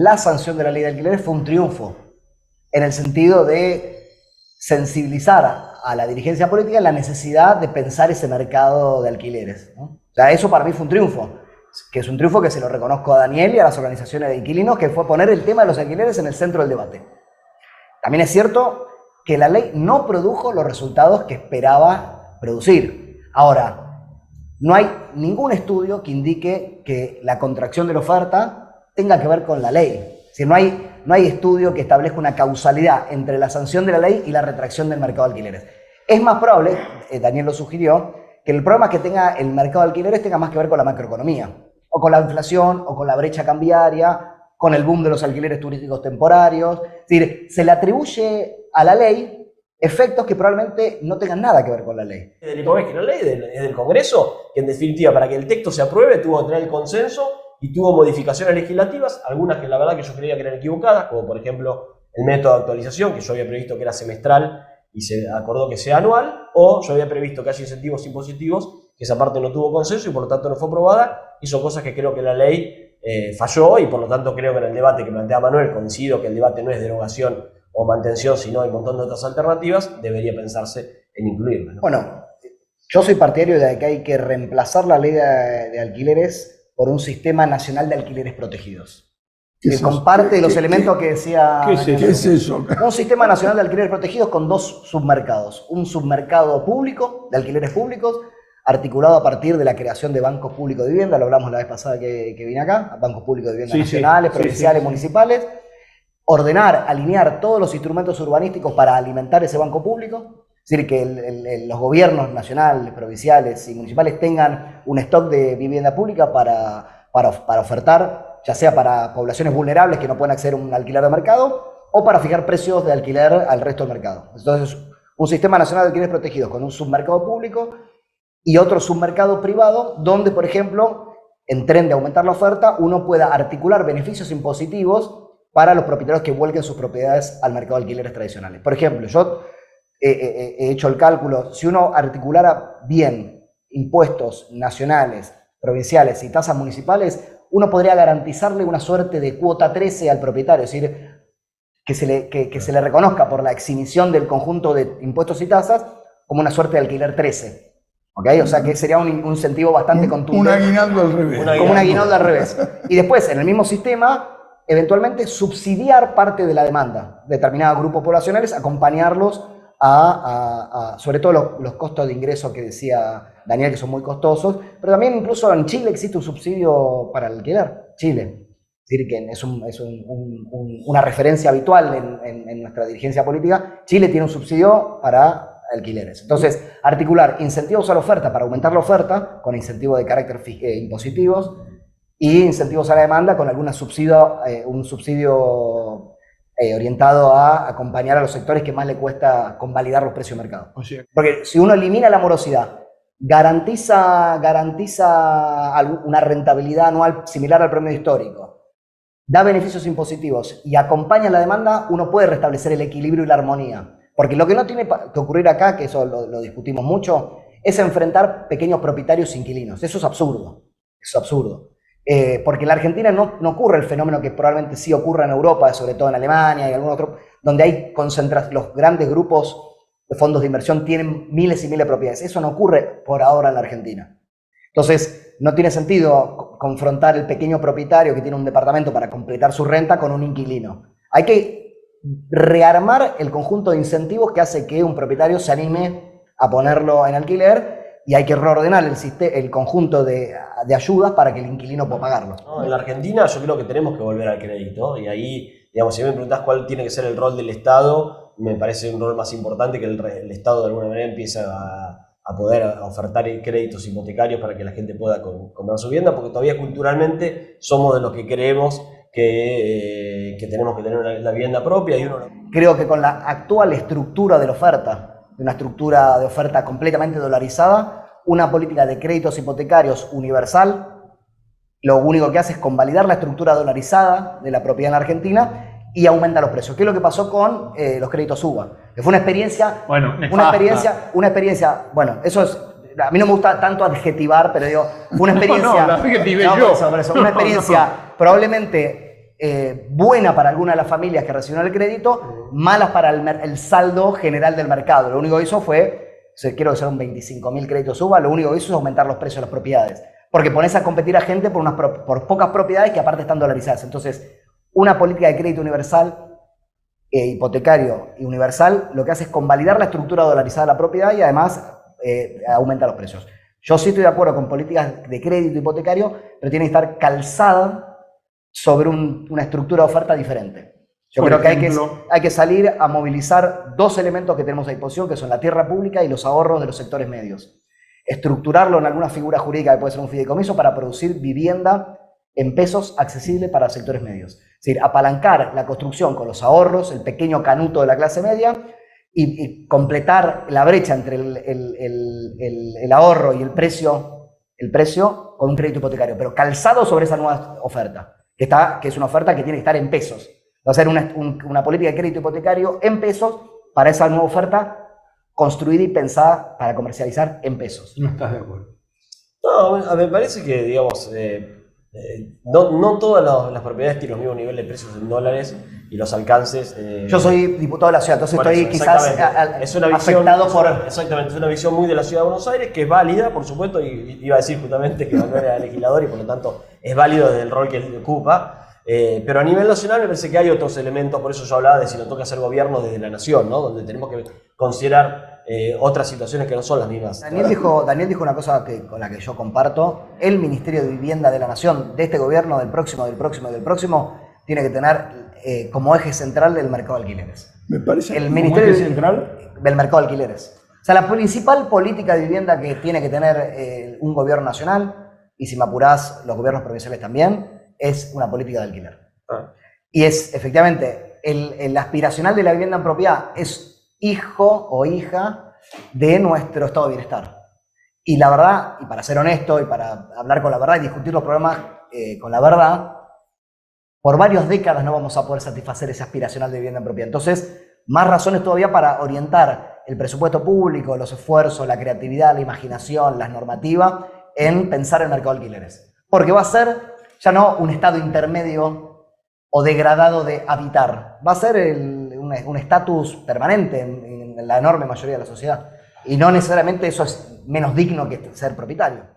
La sanción de la ley de alquileres fue un triunfo, en el sentido de sensibilizar a la dirigencia política en la necesidad de pensar ese mercado de alquileres, ¿no? O sea, eso para mí fue un triunfo, que es un triunfo que se lo reconozco a Daniel y a las organizaciones de inquilinos, que fue poner el tema de los alquileres en el centro del debate. También es cierto que la ley no produjo los resultados que esperaba producir. Ahora, no hay ningún estudio que indique que la contracción de la oferta tenga que ver con la ley. Es decir, no hay estudio que establezca una causalidad entre la sanción de la ley y la retracción del mercado de alquileres. Es más probable, Daniel lo sugirió, que el problema que tenga el mercado de alquileres tenga más que ver con la macroeconomía, o con la inflación, o con la brecha cambiaria, con el boom de los alquileres turísticos temporarios. Es decir, se le atribuye a la ley efectos que probablemente no tengan nada que ver con la ley. El problema es que la ley es del Congreso, que en definitiva para que el texto se apruebe tuvo que tener el consenso y tuvo modificaciones legislativas, algunas que la verdad que yo creía que eran equivocadas, como por ejemplo el método de actualización, que yo había previsto que era semestral y se acordó que sea anual, o yo había previsto que haya incentivos impositivos, que esa parte no tuvo consenso y por lo tanto no fue aprobada, y son cosas que creo que la ley falló, y por lo tanto creo que en el debate que plantea Manuel, coincido que el debate no es derogación o mantención, sino hay un montón de otras alternativas, debería pensarse en incluirlas, ¿no? Bueno, yo soy partidario de que hay que reemplazar la ley de alquileres por un sistema nacional de alquileres protegidos. Que comparte los elementos que decía... ¿Qué es eso? Un sistema nacional de alquileres protegidos con dos submercados. Un submercado público, de alquileres públicos, articulado a partir de la creación de bancos públicos de vivienda, lo hablamos la vez pasada que vine acá, bancos públicos de vivienda nacionales, provinciales, municipales. Ordenar, alinear todos los instrumentos urbanísticos para alimentar ese banco público. Es decir, que los gobiernos nacionales, provinciales y municipales tengan un stock de vivienda pública para ofertar, ya sea para poblaciones vulnerables que no pueden acceder a un alquiler de mercado, o para fijar precios de alquiler al resto del mercado. Entonces, un sistema nacional de alquileres protegidos con un submercado público y otro submercado privado, donde, por ejemplo, en tren de aumentar la oferta, uno pueda articular beneficios impositivos para los propietarios que vuelquen sus propiedades al mercado de alquileres tradicionales. Por ejemplo, yo he hecho el cálculo, si uno articulara bien impuestos nacionales, provinciales y tasas municipales, uno podría garantizarle una suerte de cuota 13 al propietario, es decir, que se le reconozca por la exhibición del conjunto de impuestos y tasas como una suerte de alquiler 13. ¿Okay? O sea que sería un incentivo bastante contundente. Un aguinaldo al revés. Como un aguinaldo al revés. Y después, en el mismo sistema, eventualmente subsidiar parte de la demanda de determinados grupos poblacionales, acompañarlos sobre todo los costos de ingreso que decía Daniel, que son muy costosos, pero también incluso en Chile existe un subsidio para el alquiler. Chile. Es decir, que es una referencia habitual en nuestra dirigencia política. Chile tiene un subsidio para alquileres. Entonces, articular incentivos a la oferta para aumentar la oferta, con incentivos de carácter impositivos, y incentivos a la demanda con un subsidio orientado a acompañar a los sectores que más le cuesta convalidar los precios de mercado. Porque si uno elimina la morosidad, garantiza una rentabilidad anual similar al promedio histórico, da beneficios impositivos y acompaña la demanda, uno puede restablecer el equilibrio y la armonía. Porque lo que no tiene que ocurrir acá, que eso lo discutimos mucho, es enfrentar pequeños propietarios inquilinos. Eso es absurdo. Eso es absurdo. Porque en la Argentina no ocurre el fenómeno que probablemente sí ocurre en Europa, sobre todo en Alemania y algún otro, donde hay los grandes grupos de fondos de inversión tienen miles y miles de propiedades. Eso no ocurre por ahora en la Argentina. Entonces, no tiene sentido confrontar el pequeño propietario que tiene un departamento para completar su renta con un inquilino. Hay que rearmar el conjunto de incentivos que hace que un propietario se anime a ponerlo en alquiler, y hay que reordenar el conjunto de ayudas para que el inquilino pueda pagarlo. No, en la Argentina yo creo que tenemos que volver al crédito, y ahí, digamos, si me preguntás cuál tiene que ser el rol del Estado, me parece un rol más importante que el Estado de alguna manera empiece a poder ofertar créditos hipotecarios para que la gente pueda comprar su vivienda, porque todavía culturalmente somos de los que creemos que tenemos que tener la vivienda propia. Y uno... Creo que con la actual estructura de la oferta, una estructura de oferta completamente dolarizada, una política de créditos hipotecarios universal, lo único que hace es convalidar la estructura dolarizada de la propiedad en la Argentina y aumenta los precios. ¿Qué es lo que pasó con los créditos UBA? Que fue una experiencia, bueno, eso es, a mí no me gusta tanto adjetivar, pero digo, fue una experiencia, no, la adjetivé yo. Por eso, una experiencia probablemente buena para algunas de las familias que recibieron el crédito, malas para el saldo general del mercado. Lo único que hizo fue, quiero que sea un 25.000 créditos suba, lo único que hizo es aumentar los precios de las propiedades. Porque pones a competir a gente por pocas propiedades que aparte están dolarizadas. Entonces, una política de crédito universal, hipotecario y universal, lo que hace es convalidar la estructura dolarizada de la propiedad y además aumenta los precios. Yo sí estoy de acuerdo con políticas de crédito hipotecario, pero tiene que estar calzada sobre una estructura de oferta diferente. Yo creo que hay que salir a movilizar dos elementos que tenemos a disposición, que son la tierra pública y los ahorros de los sectores medios. Estructurarlo en alguna figura jurídica que puede ser un fideicomiso para producir vivienda en pesos accesible para sectores medios. Es decir, apalancar la construcción con los ahorros, el pequeño canuto de la clase media, y completar la brecha entre el ahorro y el precio con un crédito hipotecario, pero calzado sobre esa nueva oferta, que es una oferta que tiene que estar en pesos. Va a ser una política de crédito hipotecario en pesos para esa nueva oferta construida y pensada para comercializar en pesos. No estás de acuerdo. No, me parece que, digamos, no todas las propiedades tienen los mismos niveles de precios en dólares y los alcances. Yo soy diputado de la ciudad, entonces estoy quizás afectado por... Exactamente, es una visión muy de la ciudad de Buenos Aires, que es válida, por supuesto, y iba a decir justamente que Manuel era legislador y por lo tanto es válido desde el rol que él ocupa. Pero a nivel nacional me parece que hay otros elementos, por eso yo hablaba de si nos toca hacer gobierno desde la nación, ¿no? Donde tenemos que considerar otras situaciones que no son las mismas. Daniel dijo una cosa con la que yo comparto. El Ministerio de Vivienda de la Nación, de este gobierno, del próximo, tiene que tener como eje central el mercado de alquileres. Me parece el Ministerio central del mercado de alquileres. O sea, la principal política de vivienda que tiene que tener un gobierno nacional, y si me apurás, los gobiernos provinciales también, es una política de alquiler. Y es, efectivamente, el aspiracional de la vivienda en propiedad es hijo o hija de nuestro estado de bienestar. Y la verdad, y para ser honesto, y para hablar con la verdad y discutir los problemas con la verdad, por varias décadas no vamos a poder satisfacer ese aspiracional de vivienda en propiedad. Entonces, más razones todavía para orientar el presupuesto público, los esfuerzos, la creatividad, la imaginación, las normativas, en pensar en el mercado de alquileres. Porque va a ser ya no un estado intermedio o degradado de habitar, va a ser un estatus permanente en la enorme mayoría de la sociedad. Y no necesariamente eso es menos digno que ser propietario.